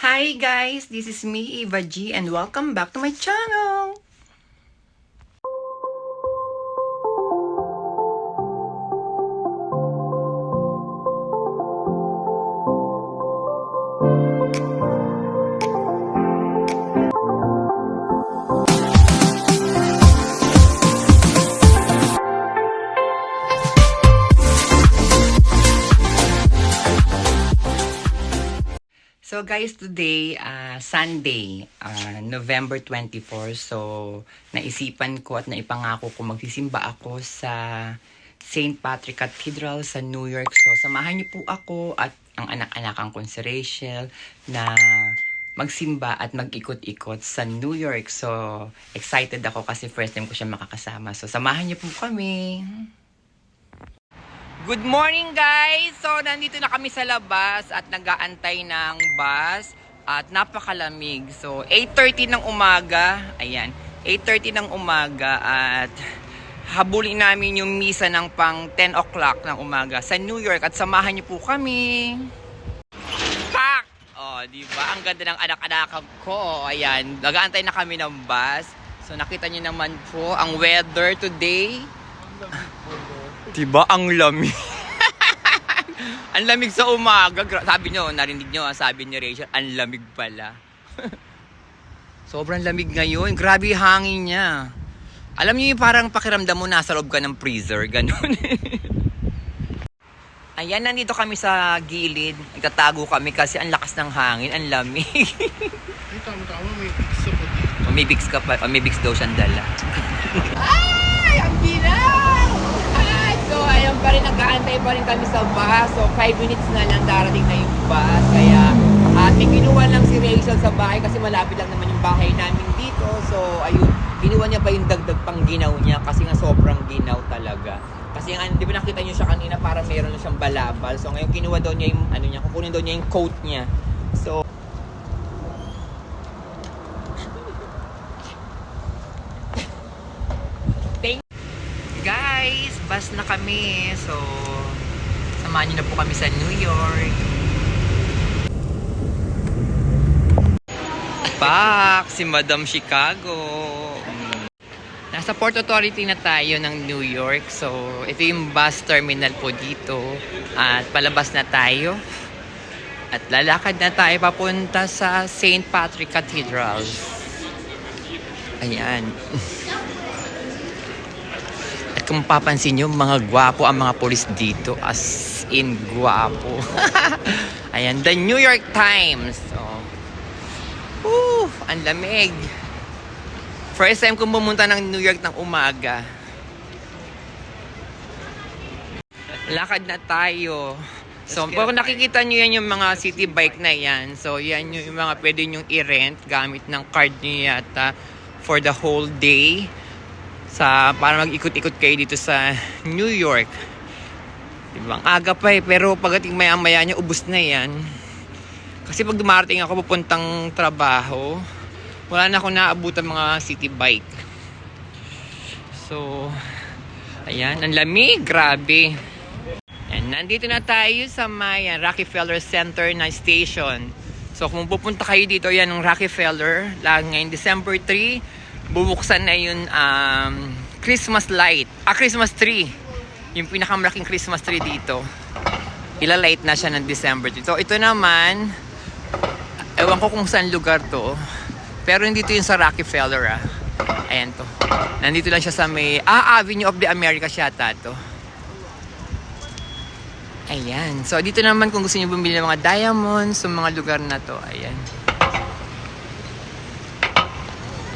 Hi guys, this is me, Eva G, and welcome back to my channel! So guys, today, Sunday, November 24. So, naisipan ko at naipangako ko magsisimba ako sa St. Patrick Cathedral sa New York. So, samahan niyo po ako at ang anak-anakang kong si Rachel na magsimba at mag-ikot-ikot sa New York. So, excited ako kasi first time ko siya makakasama. So, samahan niyo po kami. Good morning guys! So, nandito na kami sa labas at nag-aantay ng bus at napakalamig. So, 8:30 ng umaga. Ayan, 8:30 ng umaga at habulin namin yung misa ng pang 10 o'clock ng umaga sa New York at samahan niyo po kami. Pak! Oh, di ba? Ang ganda ng anak-anak ko. Ayan, nag-aantay na kami ng bus. So, nakita niyo naman po ang weather today. Diba? Ang lamig. Ang lamig sa umaga. Sabi nyo, narinig nyo, sabi ni Rachel, ang lamig pala. Sobrang lamig ngayon. Grabe hangin niya. Alam niyo yung parang pakiramdam mo nasa loob ka ng freezer. Ganun. Ayan, nandito kami sa gilid. Nagtatago kami kasi ang lakas ng hangin. Ang lamig. Ay, tama-tama. May Vicks ako dito. May Vicks ka pa. May Vicks daw siyang dala. Ay! Ang ginaw! So, ayun pa rin, nag-aantay pa rin kami sa bus. So, 5 minutes na lang darating na yung bus. Kaya, may kinuha lang si Rachel sa bahay kasi malapit lang naman yung bahay namin dito. So, ayun, kinuha niya pa yung dagdag pang ginaw niya kasi nga sobrang ginaw talaga. Kasi nga, di ba nakita niyo siya kanina para meron na siyang balabal. So, ngayon kinuha daw niya yung, kukunin daw niya yung coat niya. So, guys, bus na kami. So, samahan niyo na po kami sa New York. Pak! Si Madam Chicago. Nasa Port Authority na tayo ng New York. So, ito yung bus terminal po dito. At palabas na tayo. At lalakad na tayo papunta sa St. Patrick Cathedral. Ayan. Kung papansin nyo, mga gwapo ang mga polis dito. As in, gwapo. Ayan, the New York Times. So, ang lamig. First time kong pumunta ng New York ng umaga. Lakad na tayo. So, kung nakikita nyo yan yung mga city bike na yan. So, yan yung mga pwede nyo i-rent gamit ng card nyo yata for the whole day. Para mag-ikot-ikot kayo dito sa New York. Diba? Ang aga pa pero pagdating maya-maya niya, ubus na yan. Kasi pag dumarating ako papuntang trabaho, wala na akong naabutan mga city bike. So, ayan, ang lamig, grabe. And nandito na tayo sa may Rockefeller Center na station. So, kung pupunta kayo dito, yan ang Rockefeller. Ngayon, December 3, bubuksan na yun Christmas light. Christmas tree. Yung pinakamalaking Christmas tree dito. Ilalight na siya ng December 3. So, ito naman, ewan ko kung saan lugar to. Pero hindi to yun sa Rockefeller. Ayan to. Nandito lang siya sa may Avenue of the Americas yata to. Ayan. So, dito naman kung gusto niyo bumili ng mga diamonds sa mga lugar na to. Ayan.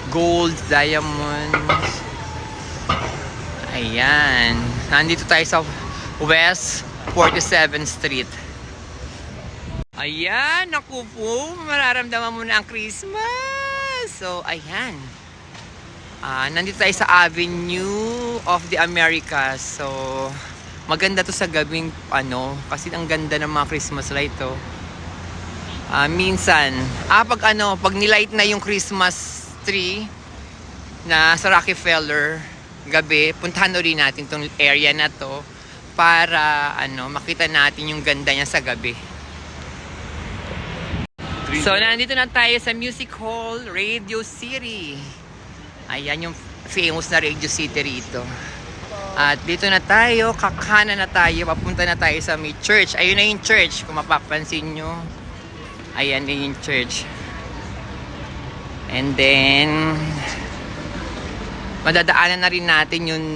Gold, diamonds. Ayan. Nandito tayo sa West 47th Street. Ayan. Naku po. Mararamdaman mo na ang Christmas. So, ayan. Nandito tayo sa Avenue of the Americas. So, maganda to sa gabing kasi ang ganda ng mga Christmas light to. Minsan, pag nilight na yung Christmas tree na sa Rockefeller gabi, puntahan ulit natin tong area na to para makita natin yung ganda niya sa gabi. So, nandito na tayo sa Music Hall, Radio City. Ayan yung famous na Radio City rito. At dito na tayo, kakana na tayo, papunta na tayo sa may church. Ayun na yung church, kung mapapansin nyo. Ayan na yung church. And then, madadaanan na rin natin yung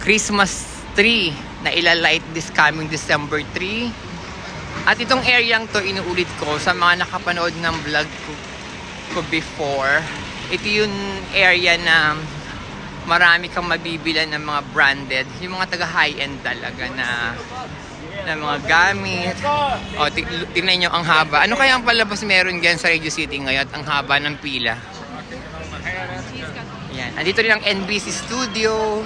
Christmas tree na ilalight this coming December 3. At itong areang to, inuulit ko sa mga nakapanood ng vlog ko before. Ito yung area na marami kang mabibilan ng mga branded, yung mga taga high-end talaga na mga gamit. O, tingnan nyo ang haba. Ano kaya ang palabas meron dyan sa Radio City ngayon? Ang haba ng pila. Yan. Andito rin ang NBC Studio.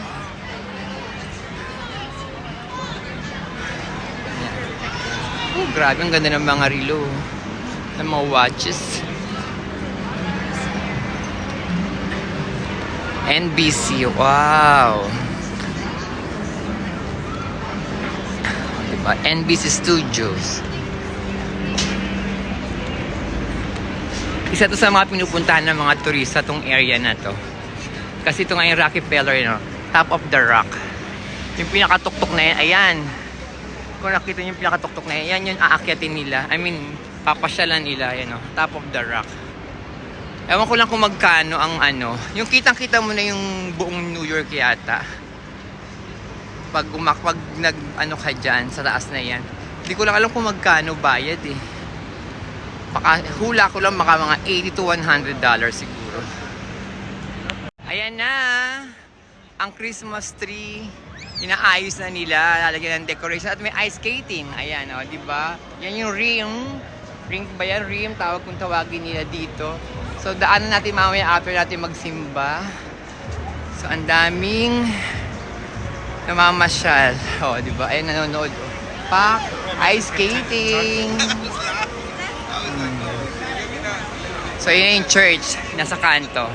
Oh, grabe, ang ganda ng mga relo, ng mga watches. NBC, wow. Diba? NBC Studios. Isa to sa mga pinupuntahan ng mga turista tong area na to. Kasi ito nga yung Rockefeller, no? Top of the Rock. Yung pinakatuktok na yan, ayan. Kung nakita niyo yung pinakatuktok na yan, yan yung aakyatin nila. I mean, papasyalan nila, yan, no? Top of the Rock. Ewan ko lang kung magkano ang ano. Yung kitang-kita mo na yung buong New York yata. Pag nag-ano ka dyan, sa taas na yan. Hindi ko lang alam kung magkano bayad eh. Hula ko lang mga $80 to $100 siguro. Ayan na. Ang Christmas tree. Inaayos na nila. Lalagyan ng decoration. At may ice skating. Ayan o, diba? Yan yung rim. Ring ba yan? Rim, tawag kung tawagin nila dito. So, daanan natin mamaya after natin magsimba. So, ang daming namamasyal. O, diba? Ayun, nanonood. Pak, ice skating. So, yun yung church. Nasa kanto.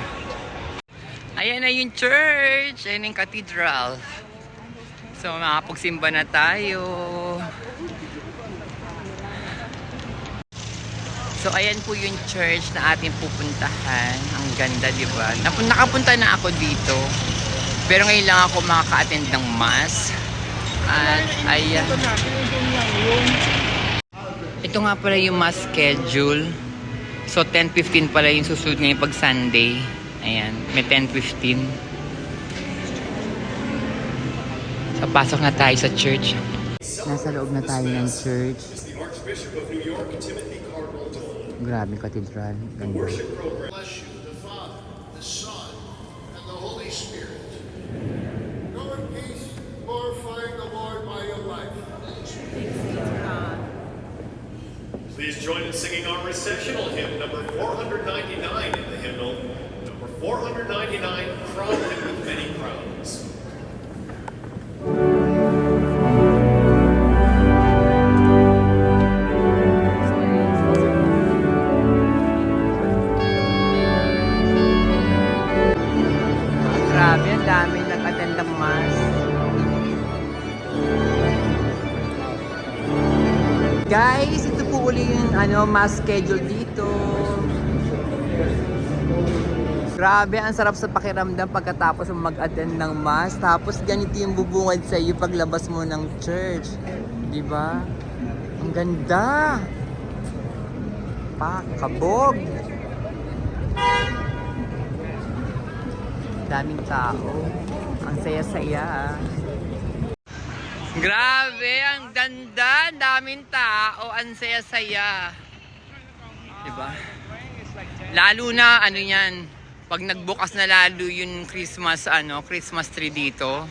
Ayan na yung church. Ayan yung cathedral. So, makapagsimba na tayo. So, ayan po yung church na ating pupuntahan. Ang ganda, di ba? Nakapunta na ako dito. Pero ngayon lang ako makaka-attend ng mass. At, ayan. Ito nga pala yung mass schedule. So, 10:15 pala yung susunod ngayon pag Sunday. Ayan, may 10:15. So, pasok na tayo sa church. Nasa loob na tayo ng church. Grabe cathedral. Ganda. Bless you, the Father, the Son, and the Holy Spirit. Go in peace, glorifying the Lord by your life. Please join in singing our recessional hymn, number 499 in the hymnal. Number 499, Crown Him with Many Crowns. Grabe, ang dami nag-attend ng mass. Guys, ito po uli yung mass schedule dito. Grabe, ang sarap sa pakiramdam pagkatapos mo mag-attend ng mass. Tapos ganito yung bubungad sa iyo paglabas mo ng church. Di ba? Ang ganda. Kabog. Daming tao. Ang saya-saya. Grabe, ang ganda. Daming tao. Ang saya-saya. Diba? Lalo na, yan, pag nagbukas na lalo yung Christmas tree dito.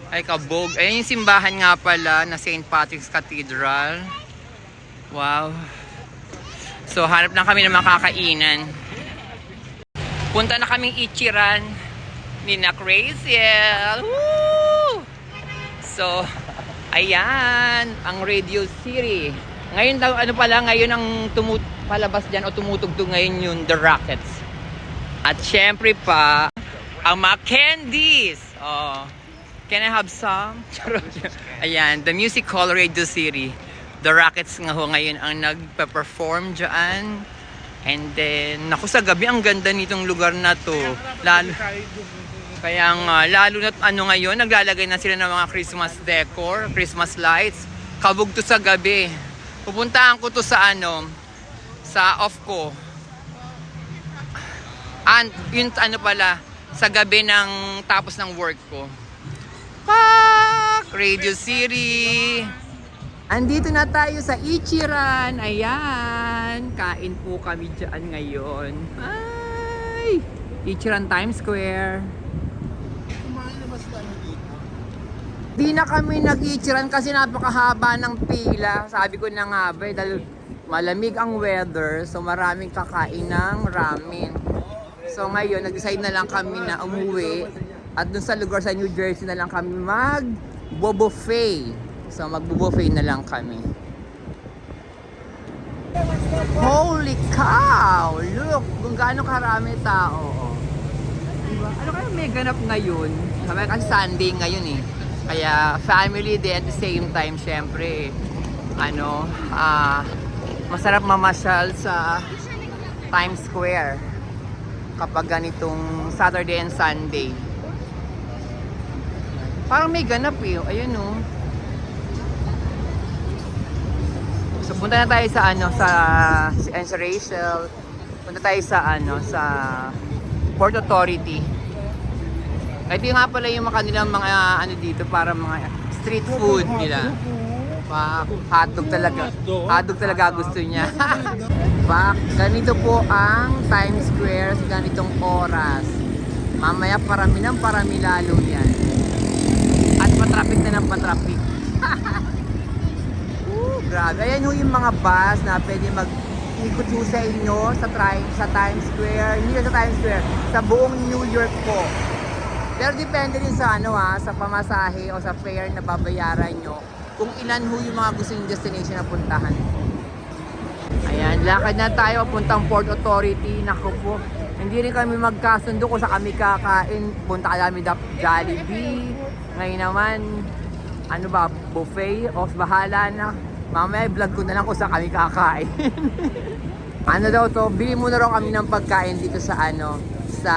Ay, kabog. Ayan yung simbahan nga pala na St. Patrick's Cathedral. Wow. So, hanap lang kami ng makakainan. Punta na kaming Ichiran ni na Craziel. Woo! So, ayan, ang Radio City. Ngayon daw, ngayon ang palabas dyan o tumutugtog ngayon yung The Rockets. At syempre pa, ang mga candies. Oh, can I have some? Ayan, the Music Hall Radio City. The Rockets nga ho ngayon ang nagpa-perform dyan. And then, naku, sa gabi ang ganda nitong lugar na to. Lalo, kaya nga, lalo na ano ngayon, naglalagay na sila ng mga Christmas decor, Christmas lights. Kabog to sa gabi. Pupuntahan ko to sa ano, sa off ko. And yun ano pala, sa gabi ng tapos ng work ko. Pak! Radio City! Andito na tayo sa Ichiran. Ayan. Kain po kami dyan ngayon. Ay! Ichiran Times Square. Di na kami nag-Ichiran kasi napakahaba ng pila. Sabi ko na nga ba, dahil malamig ang weather. So maraming kakain ng ramen. So ngayon, nag-decide na lang kami na umuwi. At dun sa lugar sa New Jersey na lang kami mag-buffet. So magbubuffet na lang kami. Holy cow! Look kung gaano karami tao. Diba? Ano kaya may ganap ngayon? Sabi kasi Sunday ngayon eh. Kaya family day at the same time, syempre, ano, masarap mamasyal sa Times Square kapag ganitong Saturday and Sunday. Parang may ganap eh. Ayun oh. So punta na tayo sa ano sa Rachel. Punta tayo sa ano sa Port Authority. Ito nga pala yung kanilang mga ano dito para mga street food nila. Hotdog talaga. Hotdog talaga gusto niya. Ganito po ang Times Square sa ganitong oras. Mamaya parami lalo yan. At patraffic na ng patraffic. Grabe. Ayan yung mga bus na pwede mag-ikot sa inyo sa Times Square. Hindi lang sa Times Square, sa buong New York po. Pero depende rin sa sa pamasahe o sa fare na babayaran nyo kung ilan yung mga gusto yung destination na puntahan. Ayan, lakad na tayo puntang Port Authority. Naku po, hindi rin kami magkasundo kung sa kami kakain. Punta kami Jollibee. Ngayon naman, ano ba, buffet o bahala na. Mamaya vlog ko na lang kung saan kami kakain. Ano daw to, bili muna raw kami ng pagkain dito sa sa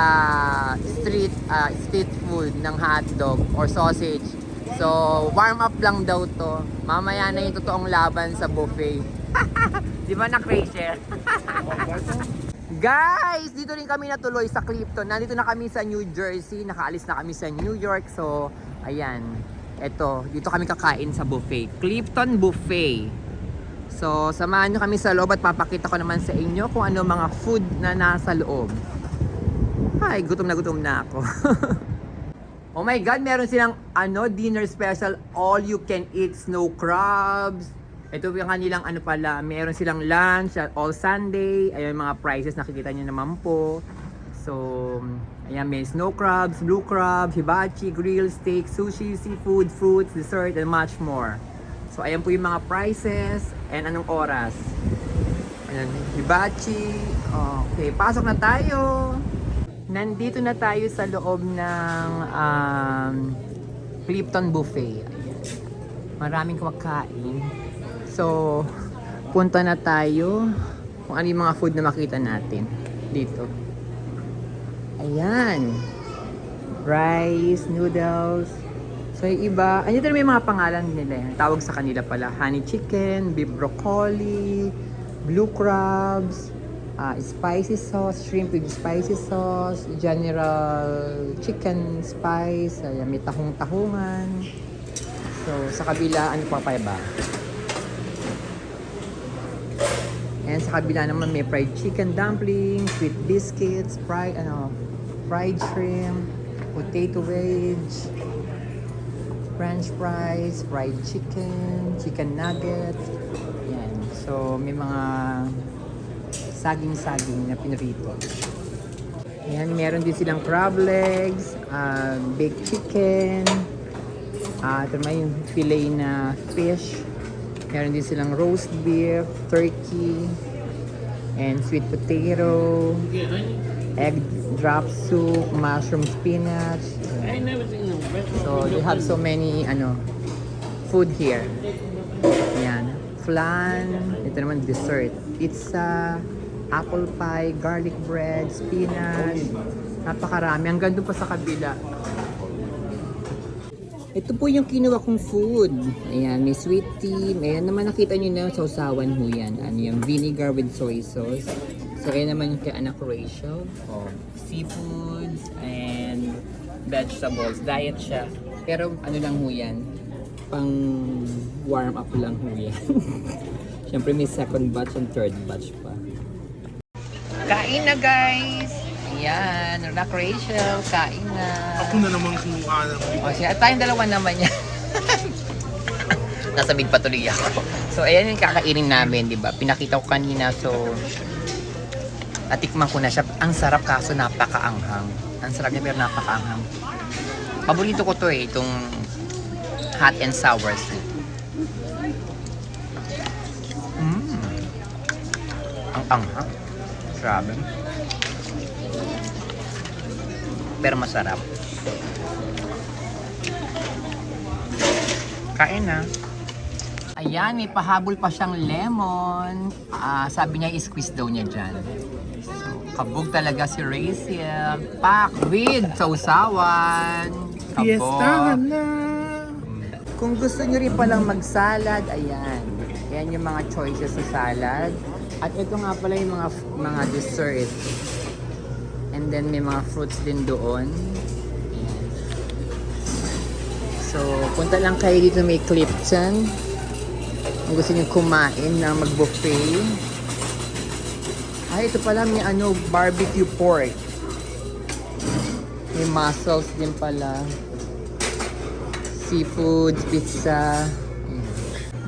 street food ng hotdog or sausage. So, warm up lang daw to. Mamaya na yung totoong laban sa buffet. Di ba na-crazy? Guys, dito rin kami natuloy sa Clifton. Nandito na kami sa New Jersey. Nakaalis na kami sa New York. So, ayan. Eto, dito kami kakain sa buffet. Clifton Buffet. So, samahan nyo kami sa loob at papakita ko naman sa inyo kung ano mga food na nasa loob. Ay, gutom na ako. Oh my God, meron silang dinner special. All you can eat snow crabs. Ito yung kanilang pala. Meron silang lunch all Sunday. Ayun yung mga prices nakikita nyo naman po. So, ayan, may snow crabs, blue crabs, hibachi, grilled steak, sushi, seafood, fruits, dessert, and much more. So, ayan po yung mga prices and anong oras. Ayan, hibachi. Okay, pasok na tayo. Nandito na tayo sa loob ng Clifton Buffet. Ayan. Maraming kumakain. So, punta na tayo kung ano yung mga food na makita natin dito. Ayan. Rice, noodles. So yung iba, andito na may mga pangalan nila. Tawag sa kanila pala. Honey chicken, beef broccoli, blue crabs, spicy sauce, shrimp with spicy sauce, general chicken spice, ayan, may tahong-tahungan. So sa kabila, ano pa ba? And sa kabila naman may fried chicken dumplings, sweet biscuits, fried shrimp, potato wedge, french fries, fried chicken, chicken nuggets. Yan. So may mga saging-saging na pinrito. Yan, meron din silang crab legs, baked chicken, ito naman yung filet na fish. Meron din silang roast beef, turkey, and sweet potato, egg drop soup, mushroom spinach. So they have so many food here. Yan. flan. Ito naman dessert. Pizza, apple pie, garlic bread, spinach. Napakarami. Hanggang doon pa sa kabila. Ito po yung kinuha kong food. Ayan, may sweet tea. Ayan naman nakita nyo na sausawan ho yan. Ano yung vinegar with soy sauce. So, ayan naman yung kay Anak Rachel. Oh, seafoods and vegetables. Diet siya. Pero ano lang ho yan. Pang warm up lang ho yan. Siyempre may second batch and third batch pa. Kain na guys! Ayan, Anak Rachel, kain na. Ako na naman kumuha ng O siya, at tayong dalawa naman yan. Nasa big patuloy ako. So, ayan yung kakainin namin, di ba? Pinakita ko kanina, so... Natikman ko na siya. Ang sarap kaso napakaanghang. Ang sarap niya pero napakaanghang. Paborito ko to eh, itong hot and sour soup. Ang anghang. Grabe. Pero masarap. Kain na. Ayan, may pahabol pa siyang lemon. Sabi niya, i-squeeze daw niya dyan. So, kabog talaga si Rachel. Pack with sausawan. Fiestahan Kabog. na! Kung gusto niyo rin palang mag-salad, ayan. Ayan yung mga choices sa salad. At ito nga pala yung mga dessert. And then may mga fruits din doon. Ayan. So, punta lang kayo dito may Clifton. Kung gusto niyo kumain na mag-buffet. Ay, ito pala may barbecue pork. May mussels din pala. Seafoods, pizza. Ayan.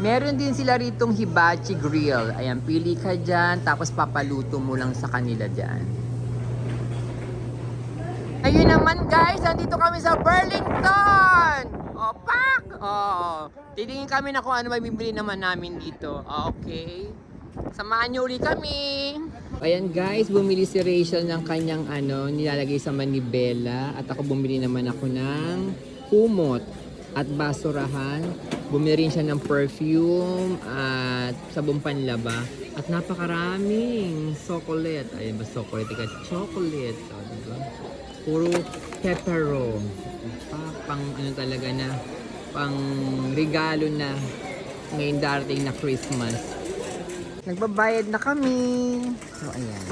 Meron din sila ritong hibachi grill. Ayan, pili ka dyan, tapos papaluto mo lang sa kanila dyan. Ayun naman guys, nandito kami sa Burlington! O, pak! O, titingin kami na kung ano may bibili naman namin dito. Okay. Samahan nyo ulit kami! Ayan guys, bumili si Rachel ng kanyang nilalagay sa manibela. At ako bumili naman ako ng kumot at basurahan. Bumili rin siya ng perfume at sabong panlaba. At napakaraming chocolate. Ayun ba chocolate? Chocolate. O, diba? Puro pepero. Pang talaga na, pang regalo na ngayon darating na Christmas. Nagbabayad na kami. So, ayan.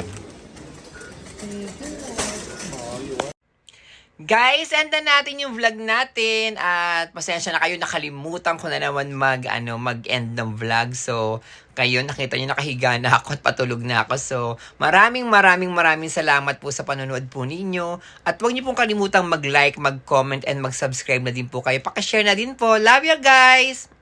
Guys, enda natin yung vlog natin at pasensya na kayo, nakalimutan ko na naman mag-end ng vlog. So, kayo nakita nyo nakahiga na ako at patulog na ako. So, maraming salamat po sa panonood po ninyo. At huwag nyo pong kalimutang mag-like, mag-comment, and mag-subscribe na din po kayo. Pakishare na din po. Love you guys!